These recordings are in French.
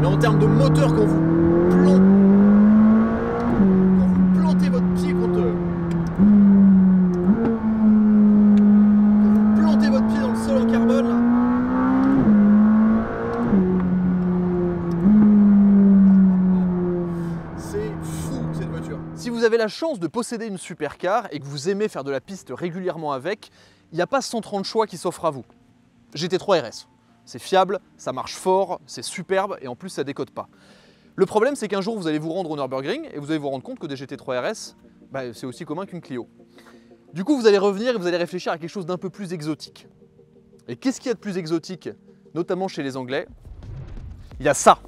Mais en termes de moteur, quand vous plantez votre pied contre... Quand vous plantez votre pied dans le sol en carbone, là, c'est fou cette voiture. Si vous avez la chance de posséder une supercar et que vous aimez faire de la piste régulièrement avec, il n'y a pas 130 choix qui s'offrent à vous. GT3 RS. C'est fiable, ça marche fort, c'est superbe et en plus ça décode pas. Le problème c'est qu'un jour vous allez vous rendre au Nürburgring et vous allez vous rendre compte que des GT3 RS, c'est aussi commun qu'une Clio. Du coup vous allez revenir et vous allez réfléchir à quelque chose d'un peu plus exotique. Et qu'est-ce qu'il y a de plus exotique, notamment chez les Anglais? Il y a ça,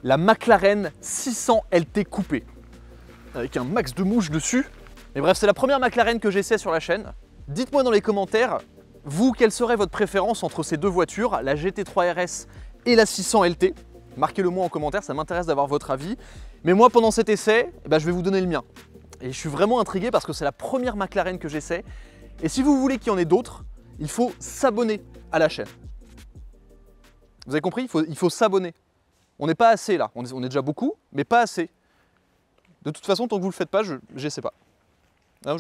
la McLaren 600 LT coupée, avec un max de mouche dessus. Et bref, c'est la première McLaren que j'essaie sur la chaîne. Dites-moi dans les commentaires, vous, quelle serait votre préférence entre ces deux voitures, la GT3 RS et la 600 LT? Marquez-le moi en commentaire, ça m'intéresse d'avoir votre avis. Mais moi, pendant cet essai, je vais vous donner le mien. Et je suis vraiment intrigué parce que c'est la première McLaren que j'essaie. Et si vous voulez qu'il y en ait d'autres, il faut s'abonner à la chaîne. Vous avez compris? Il faut s'abonner. On n'est pas assez là, on est déjà beaucoup, mais pas assez. De toute façon, tant que vous ne le faites pas, j'essaie pas. Alors,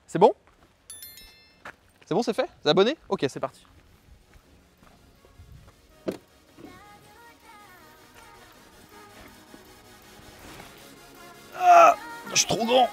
C'est bon? C'est bon, c'est fait? Vous êtes abonné? Ok, c'est parti. Ah, je suis trop grand.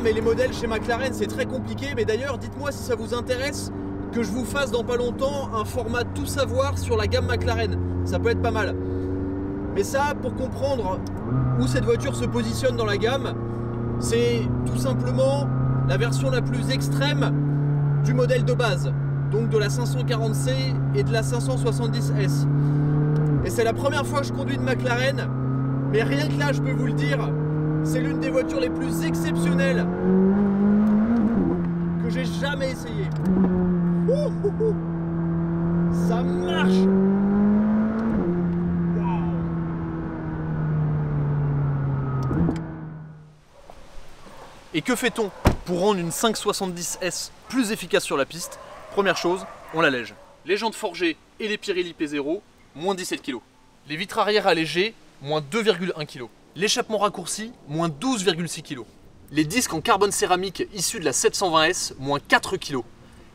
Mais les modèles chez McLaren c'est très compliqué, mais d'ailleurs dites-moi si ça vous intéresse que je vous fasse dans pas longtemps un format tout savoir sur la gamme McLaren, ça peut être pas mal. Mais ça, pour comprendre où cette voiture se positionne dans la gamme, c'est tout simplement la version la plus extrême du modèle de base, donc de la 540C et de la 570S. Et c'est la première fois que je conduis une McLaren, mais rien que là je peux vous le dire, c'est l'une des voitures les plus exceptionnelles que j'ai jamais essayé. Ça marche. Wow. Et que fait-on pour rendre une 570S plus efficace sur la piste? Première chose, on l'allège. Les jantes forgées et les Pirelli P0, moins 17 kg. Les vitres arrière allégées, moins 2,1 kg. L'échappement raccourci, moins 12,6 kg. Les disques en carbone céramique issus de la 720S, moins 4 kg.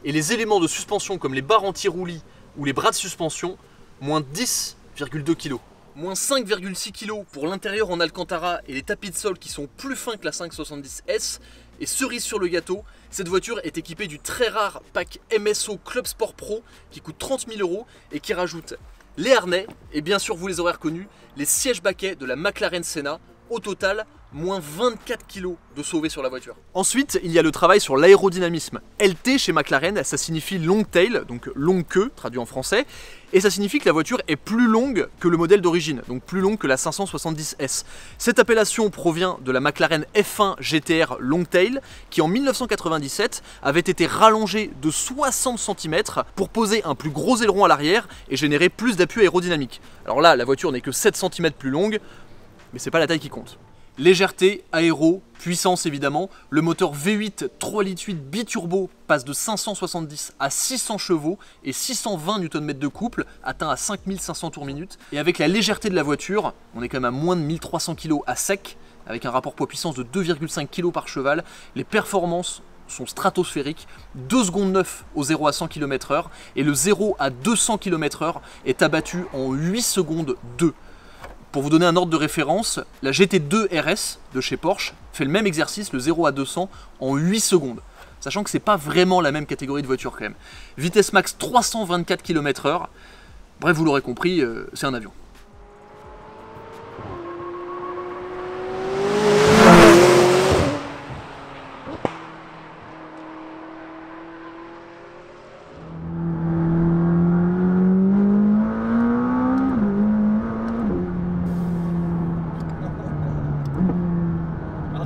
Et les éléments de suspension comme les barres anti-roulis ou les bras de suspension, moins 10,2 kg. Moins 5,6 kg pour l'intérieur en Alcantara et les tapis de sol qui sont plus fins que la 570S. Et cerise sur le gâteau, cette voiture est équipée du très rare pack MSO Club Sport Pro qui coûte 30 000 € et qui rajoute les harnais, et bien sûr vous les aurez reconnus, les sièges baquets de la McLaren Senna. Au total, moins 24 kg de sauvé sur la voiture. Ensuite, il y a le travail sur l'aérodynamisme. LT chez McLaren, ça signifie long tail, donc longue queue, traduit en français, et ça signifie que la voiture est plus longue que le modèle d'origine, donc plus longue que la 570S. Cette appellation provient de la McLaren F1 GTR Longtail, qui en 1997 avait été rallongée de 60 cm pour poser un plus gros aileron à l'arrière et générer plus d'appui aérodynamique. Alors là, la voiture n'est que 7 cm plus longue, mais c'est pas la taille qui compte. Légèreté, aéro, puissance évidemment, le moteur V8 3,8 litres biturbo passe de 570 à 600 chevaux et 620 Nm de couple, atteint à 5500 tours minute. Et avec la légèreté de la voiture, on est quand même à moins de 1300 kg à sec, avec un rapport poids-puissance de 2,5 kg par cheval. Les performances sont stratosphériques, 2 secondes 9 au 0 à 100 km/h et le 0 à 200 km/h est abattu en 8 secondes 2. Pour vous donner un ordre de référence, la GT2 RS de chez Porsche fait le même exercice, le 0 à 200, en 8 secondes. Sachant que c'est pas vraiment la même catégorie de voiture quand même. Vitesse max 324 km/h. Bref, vous l'aurez compris, c'est un avion.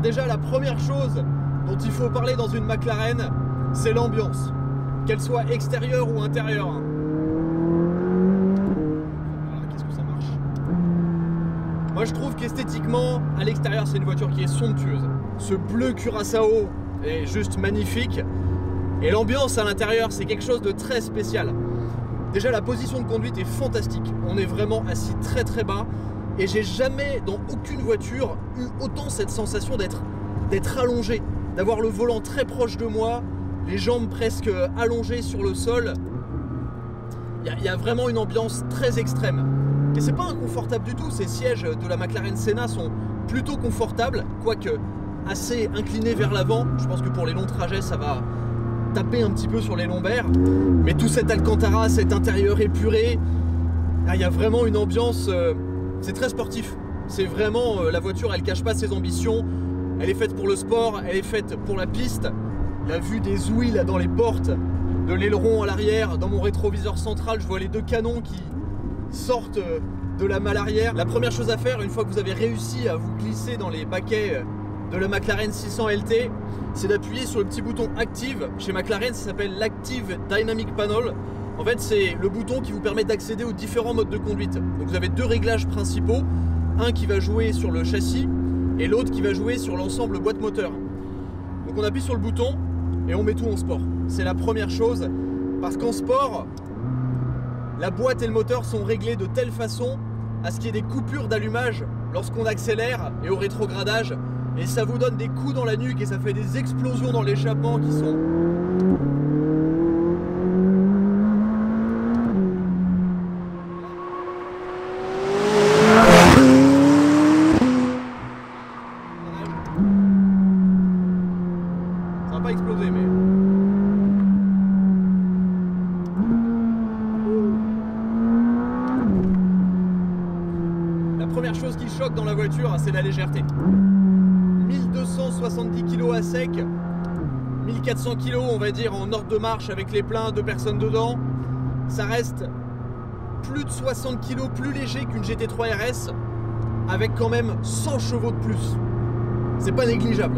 Déjà, la première chose dont il faut parler dans une McLaren, c'est l'ambiance, qu'elle soit extérieure ou intérieure. Moi je trouve qu'esthétiquement, à l'extérieur, c'est une voiture qui est somptueuse. Ce bleu Curaçao est juste magnifique. Et l'ambiance à l'intérieur, c'est quelque chose de très spécial. Déjà, la position de conduite est fantastique. On est vraiment assis très très bas. Et j'ai jamais, dans aucune voiture, eu autant cette sensation d'être allongé. D'avoir le volant très proche de moi, les jambes presque allongées sur le sol. Il y a vraiment une ambiance très extrême. Et c'est pas inconfortable du tout, ces sièges de la McLaren Senna sont plutôt confortables, quoique assez inclinés vers l'avant. Je pense que pour les longs trajets, ça va taper un petit peu sur les lombaires. Mais tout cet Alcantara, cet intérieur épuré, là, il y a vraiment une ambiance, c'est très sportif. C'est vraiment, la voiture, elle cache pas ses ambitions. Elle est faite pour le sport, elle est faite pour la piste. La vue des ouïes là dans les portes, de l'aileron à l'arrière, dans mon rétroviseur central, je vois les deux canons qui sortent de la malle arrière. La première chose à faire, une fois que vous avez réussi à vous glisser dans les baquets de la McLaren 600 LT, c'est d'appuyer sur le petit bouton Active. Chez McLaren, ça s'appelle l'Active Dynamic Panel. En fait, c'est le bouton qui vous permet d'accéder aux différents modes de conduite. Donc vous avez deux réglages principaux, un qui va jouer sur le châssis et l'autre qui va jouer sur l'ensemble boîte moteur. Donc on appuie sur le bouton et on met tout en sport. C'est la première chose, parce qu'en sport, la boîte et le moteur sont réglés de telle façon à ce qu'il y ait des coupures d'allumage lorsqu'on accélère et au rétrogradage. Et ça vous donne des coups dans la nuque et ça fait des explosions dans l'échappement qui sont... Ça va pas exploser mais... La première chose qui choque dans la voiture, c'est la légèreté. 1270 kg à sec, 1400 kg on va dire en ordre de marche avec les pleins, 2 personnes dedans. Ça reste plus de 60 kg plus léger qu'une GT3 RS avec quand même 100 chevaux de plus. C'est pas négligeable.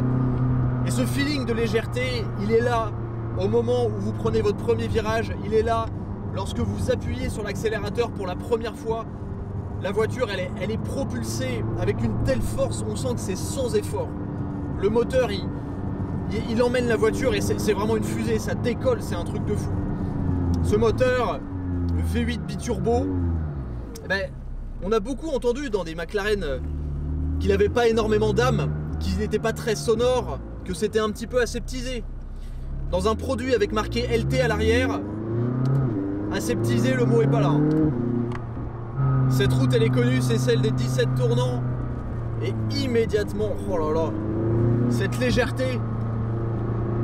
Et ce feeling de légèreté, il est là au moment où vous prenez votre premier virage, il est là lorsque vous appuyez sur l'accélérateur pour la première fois. La voiture, elle est propulsée avec une telle force, on sent que c'est sans effort. Le moteur, il emmène la voiture et c'est vraiment une fusée, ça décolle, c'est un truc de fou. Ce moteur, le V8 biturbo, eh ben, on a beaucoup entendu dans des McLaren qu'il n'avait pas énormément d'âme, qu'il n'était pas très sonore, que c'était un petit peu aseptisé. Dans un produit avec marqué LT à l'arrière, aseptisé, le mot est pas là. Hein. Cette route, elle est connue, c'est celle des 17 tournants. Et immédiatement, oh là là, cette légèreté,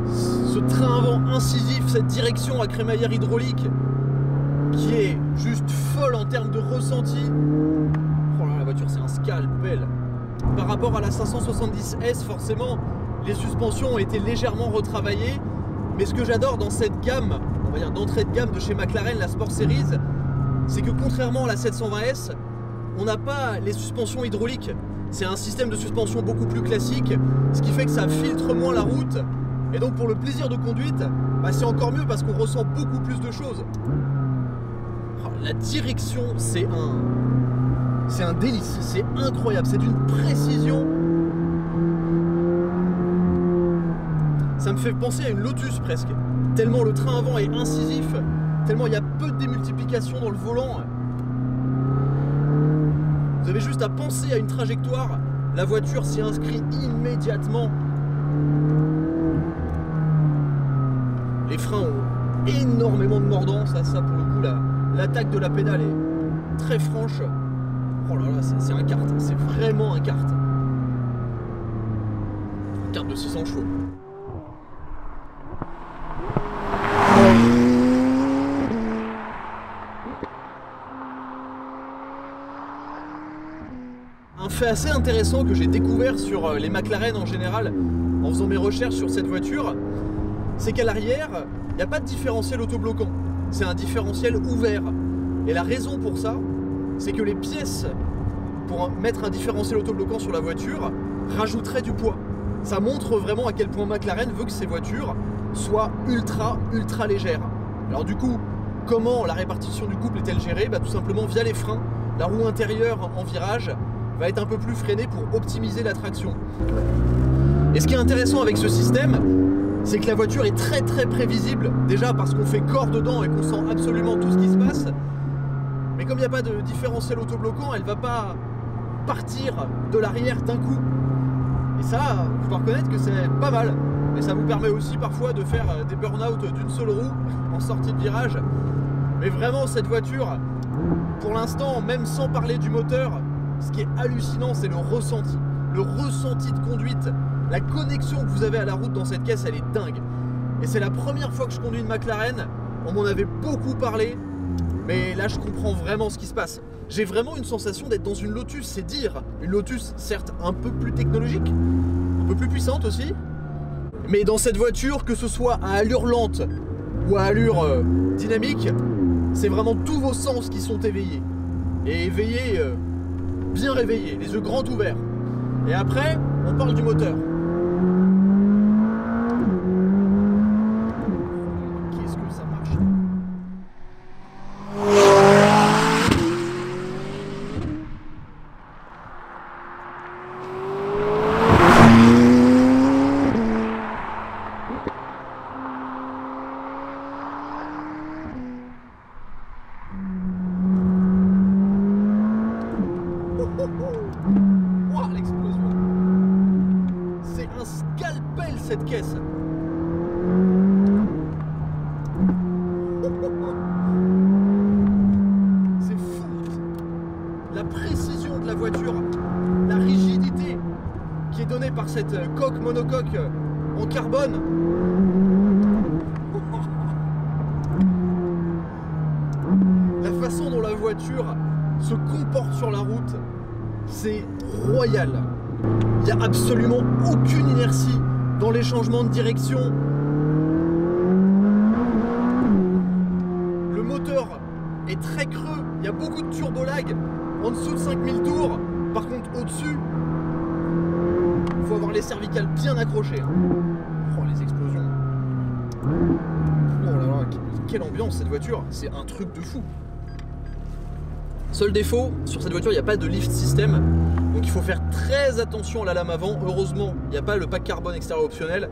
ce train avant incisif, cette direction à crémaillère hydraulique qui est juste folle en termes de ressenti. Oh là là, la voiture, c'est un scalpel. Par rapport à la 570S, forcément, les suspensions ont été légèrement retravaillées. Mais ce que j'adore dans cette gamme, on va dire d'entrée de gamme de chez McLaren, la Sport Series, c'est que contrairement à la 720S, on n'a pas les suspensions hydrauliques. C'est un système de suspension beaucoup plus classique, ce qui fait que ça filtre moins la route. Et donc pour le plaisir de conduite, bah c'est encore mieux parce qu'on ressent beaucoup plus de choses. Oh, la direction, c'est un délice, c'est incroyable, c'est d'une précision. Ça me fait penser à une Lotus presque, tellement le train avant est incisif. Tellement il y a peu de démultiplication dans le volant. Vous avez juste à penser à une trajectoire, la voiture s'y inscrit immédiatement. Les freins ont énormément de mordant, ça pour le coup, l'attaque de la pédale est très franche. Oh là là, c'est un kart, c'est vraiment un kart. Un kart de 600 chevaux. Un fait assez intéressant que j'ai découvert sur les McLaren en général en faisant mes recherches sur cette voiture, c'est qu'à l'arrière, il n'y a pas de différentiel autobloquant. C'est un différentiel ouvert. Et la raison pour ça, c'est que les pièces pour mettre un différentiel autobloquant sur la voiture rajouteraient du poids. Ça montre vraiment à quel point McLaren veut que ces voitures soient ultra légères. Alors du coup, comment la répartition du couple est-elle gérée? Tout simplement via les freins, la roue intérieure en virage va être un peu plus freiné pour optimiser la traction. Et ce qui est intéressant avec ce système, c'est que la voiture est très prévisible, déjà parce qu'on fait corps dedans et qu'on sent absolument tout ce qui se passe. Mais comme il n'y a pas de différentiel autobloquant, elle ne va pas partir de l'arrière d'un coup. Et ça, je dois reconnaître que c'est pas mal. Et ça vous permet aussi parfois de faire des burn-out d'une seule roue en sortie de virage. Mais vraiment, cette voiture, pour l'instant, même sans parler du moteur, ce qui est hallucinant, c'est le ressenti. Le ressenti de conduite, la connexion que vous avez à la route dans cette caisse, elle est dingue. Et c'est la première fois que je conduis une McLaren. On m'en avait beaucoup parlé, mais là, je comprends vraiment ce qui se passe. J'ai vraiment une sensation d'être dans une Lotus, c'est dire. Une Lotus, certes, un peu plus technologique, un peu plus puissante aussi. Mais dans cette voiture, que ce soit à allure lente ou à allure dynamique, c'est vraiment tous vos sens qui sont éveillés. Et éveillés, bien réveillés, les yeux grands ouverts. Et après, on parle du moteur. Qu'est-ce que ça marche ? Wow, l'explosion! C'est un scalpel cette caisse! C'est fou! La précision de la voiture, la rigidité qui est donnée par cette coque monocoque en carbone. La façon dont la voiture se comporte sur la route, c'est royal. Il n'y a absolument aucune inertie dans les changements de direction. Le moteur est très creux, il y a beaucoup de turbo-lag en dessous de 5000 tours. Par contre, au-dessus, il faut avoir les cervicales bien accrochées. Oh, les explosions. Oh là là, quelle ambiance cette voiture, c'est un truc de fou. Seul défaut, sur cette voiture, il n'y a pas de lift system, donc il faut faire très attention à la lame avant. Heureusement, il n'y a pas le pack carbone extérieur optionnel,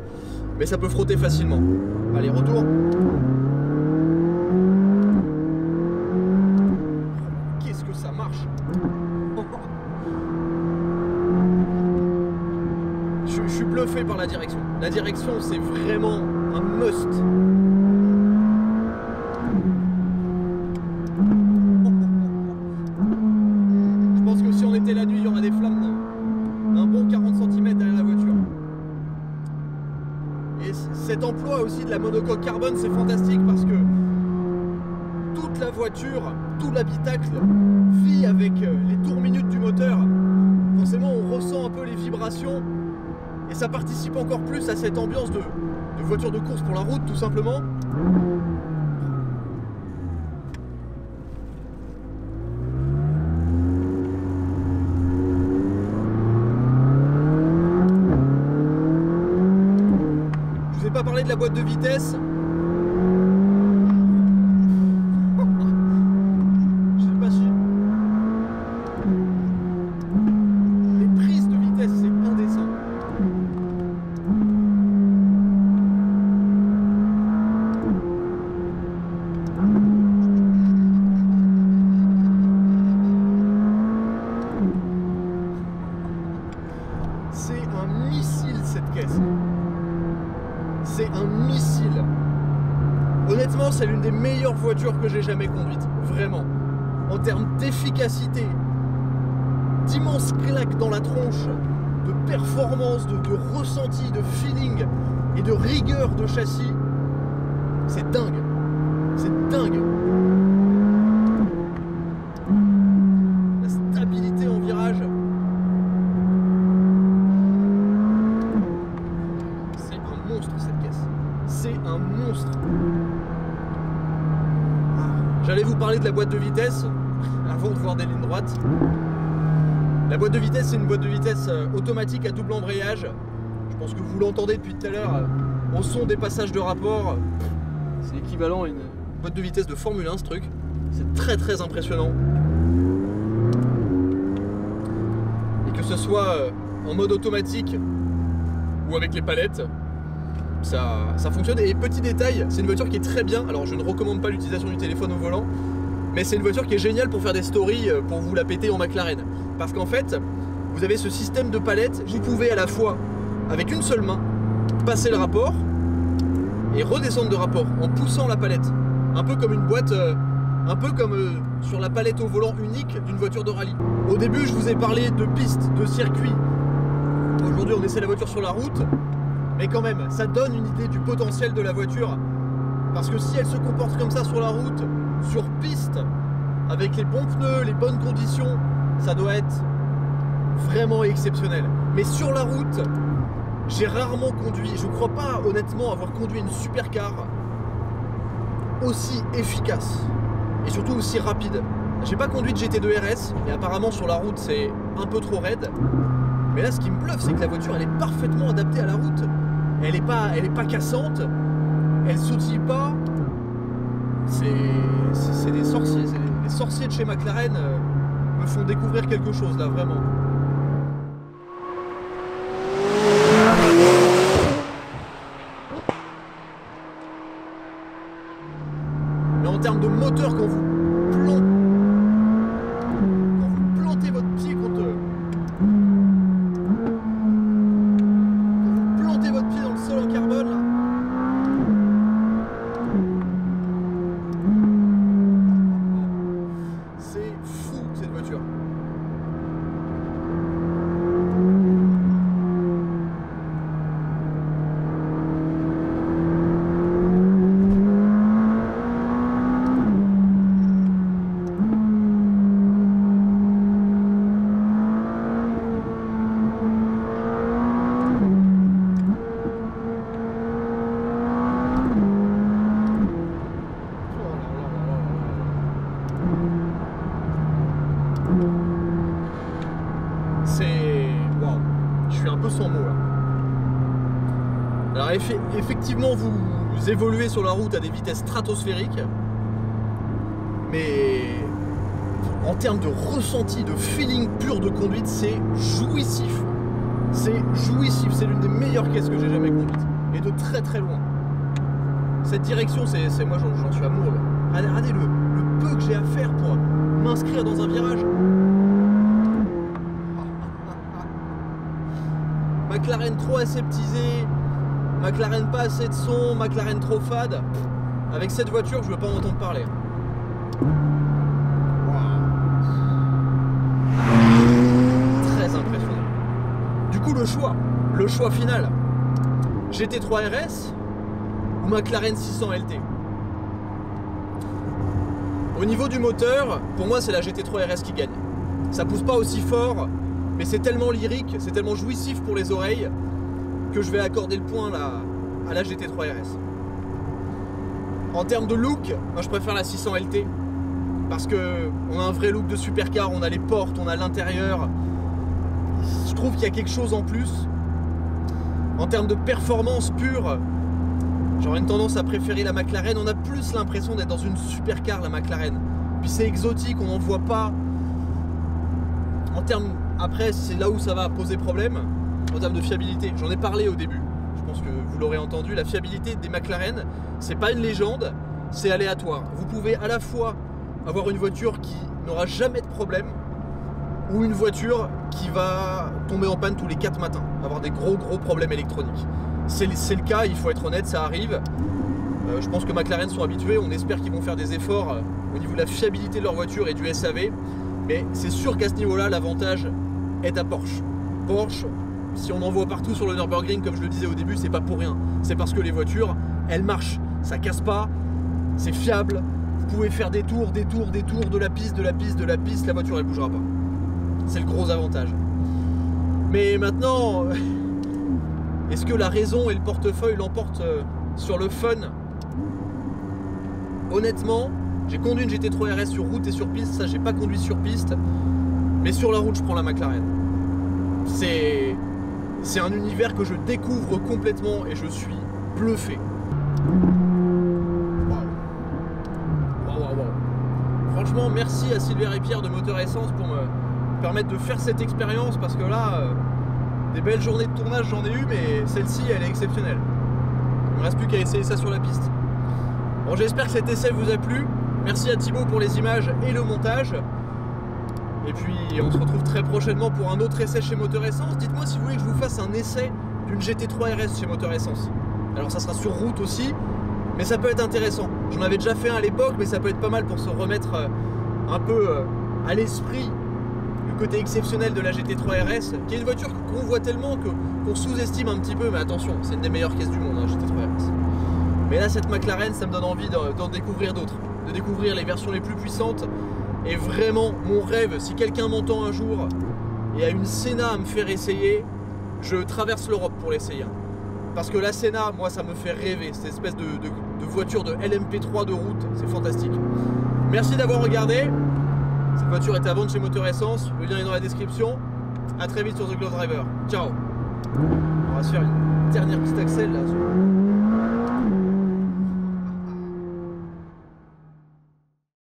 mais ça peut frotter facilement. Allez, retour. Qu'est-ce que ça marche! Je suis bluffé par la direction. La direction, c'est vraiment un must. La nuit, il y aura des flammes d'un bon 40 cm derrière la voiture. Et cet emploi aussi de la monocoque carbone, c'est fantastique parce que toute la voiture, tout l'habitacle vit avec les tours minutes du moteur. Forcément, on ressent un peu les vibrations et ça participe encore plus à cette ambiance de voiture de course pour la route, tout simplement. Pas parler de la boîte de vitesse. Je sais pas si les prises de vitesse, c'est indécent. C'est un missile cette caisse. C'est un missile. Honnêtement, c'est l'une des meilleures voitures que j'ai jamais conduites. Vraiment. En termes d'efficacité, d'immenses claques dans la tronche, de performance, de ressenti, de feeling et de rigueur de châssis. C'est dingue. C'est dingue. La stabilité en virage. Cette caisse, c'est un monstre. J'allais vous parler de la boîte de vitesse avant de voir des lignes droites. La boîte de vitesse, c'est une boîte de vitesse automatique à double embrayage. Je pense que vous l'entendez depuis tout à l'heure au son des passages de rapport. C'est équivalent à une boîte de vitesse de Formule 1 ce truc. C'est très impressionnant. que ce soit en mode automatique ou avec les palettes, ça fonctionne. Et petit détail, c'est une voiture qui est très bien. Alors je ne recommande pas l'utilisation du téléphone au volant, mais c'est une voiture qui est géniale pour faire des stories, pour vous la péter en McLaren. Parce qu'en fait, vous avez ce système de palettes, vous pouvez à la fois, avec une seule main, passer le rapport et redescendre de rapport en poussant la palette. Un peu comme une boîte, un peu comme sur la palette au volant unique d'une voiture de rallye. Au début, je vous ai parlé de pistes, de circuits. Aujourd'hui, on essaie la voiture sur la route. Mais quand même, ça donne une idée du potentiel de la voiture. Parce que si elle se comporte comme ça sur la route, sur piste, avec les bons pneus, les bonnes conditions, ça doit être vraiment exceptionnel. Mais sur la route, j'ai rarement conduit, je ne crois pas honnêtement avoir conduit une supercar aussi efficace et surtout aussi rapide. J'ai pas conduit de GT2 RS et apparemment sur la route c'est un peu trop raide. Mais là ce qui me bluffe c'est que la voiture elle est parfaitement adaptée à la route. Elle est pas cassante, elle sautille pas. C'est des sorciers, les sorciers de chez McLaren me font découvrir quelque chose là vraiment. Mais en termes de moteur, quand vous plantez votre pied contre... Quand vous plantez votre pied dans le sol en carbone, là, c'est fou cette voiture. Waouh, je suis un peu sans mots là. Alors effectivement vous évoluez sur la route à des vitesses stratosphériques, mais en termes de ressenti, de feeling pur de conduite, c'est jouissif. C'est jouissif, c'est l'une des meilleures caisses que j'ai jamais conduites, et de très très loin. Cette direction, c'est moi j'en suis amoureux. Regardez le peu que j'ai à faire pour m'inscrire dans un virage. McLaren trop aseptisé, McLaren pas assez de son, McLaren trop fade. Avec cette voiture, je veux pas en entendre parler. Wow. Très impressionnant. Du coup, le choix final, GT3 RS ou McLaren 600 LT. Au niveau du moteur, pour moi, c'est la GT3 RS qui gagne. Ça pousse pas aussi fort, mais c'est tellement lyrique, c'est tellement jouissif pour les oreilles que je vais accorder le point à la GT3 RS. En termes de look, moi je préfère la 600 LT parce qu'on a un vrai look de supercar, on a les portes, on a l'intérieur. Je trouve qu'il y a quelque chose en plus. En termes de performance pure, j'aurais une tendance à préférer la McLaren. On a plus l'impression d'être dans une supercar, la McLaren. Puis c'est exotique, on n'en voit pas. En termes, après, c'est là où ça va poser problème, en termes de fiabilité. J'en ai parlé au début, je pense que vous l'aurez entendu. La fiabilité des McLaren, c'est pas une légende, c'est aléatoire. Vous pouvez à la fois avoir une voiture qui n'aura jamais de problème, ou une voiture qui va tomber en panne tous les 4 matins, avoir des gros problèmes électroniques. C'est le cas, il faut être honnête, ça arrive. Je pense que McLaren sont habitués, on espère qu'ils vont faire des efforts au niveau de la fiabilité de leur voiture et du SAV. Mais c'est sûr qu'à ce niveau-là, l'avantage est à Porsche. Porsche, si on en voit partout sur le Nürburgring, comme je le disais au début, c'est pas pour rien. C'est parce que les voitures, elles marchent, ça casse pas, c'est fiable. Vous pouvez faire des tours, de la piste, la voiture elle bougera pas. C'est le gros avantage. Mais maintenant, est-ce que la raison et le portefeuille l'emportent sur le fun? Honnêtement, j'ai conduit une GT3 RS sur route et sur piste, ça j'ai pas conduit sur piste, mais sur la route je prends la McLaren. C'est un univers que je découvre complètement et je suis bluffé. Wow. Franchement, merci à Silver et Pierre de Moteur Essence permettre de faire cette expérience, parce que là, des belles journées de tournage j'en ai eu, mais celle-ci elle est exceptionnelle. Il ne me reste plus qu'à essayer ça sur la piste. Bon, j'espère que cet essai vous a plu. Merci à Thibaut pour les images et le montage. Et puis on se retrouve très prochainement pour un autre essai chez Moteur Essence. Dites-moi si vous voulez que je vous fasse un essai d'une GT3 RS chez Moteur Essence. Alors ça sera sur route aussi, mais ça peut être intéressant. J'en avais déjà fait un à l'époque, mais ça peut être pas mal pour se remettre un peu à l'esprit du côté exceptionnel de la GT3 RS, qui est une voiture qu'on voit tellement qu'on sous-estime un petit peu, mais attention, c'est une des meilleures caisses du monde, hein, GT3 RS. Mais là, cette McLaren, ça me donne envie d'en découvrir d'autres, de découvrir les versions les plus puissantes. Et vraiment, mon rêve, si quelqu'un m'entend un jour et a une Senna à me faire essayer, je traverse l'Europe pour l'essayer. Parce que la Senna, moi, ça me fait rêver, cette espèce de voiture de LMP3 de route, c'est fantastique. Merci d'avoir regardé. Cette voiture est à vendre chez Moteur Essence, le lien est dans la description. A très vite sur The Glove Driver. Ciao. On va se faire une dernière petite accel là.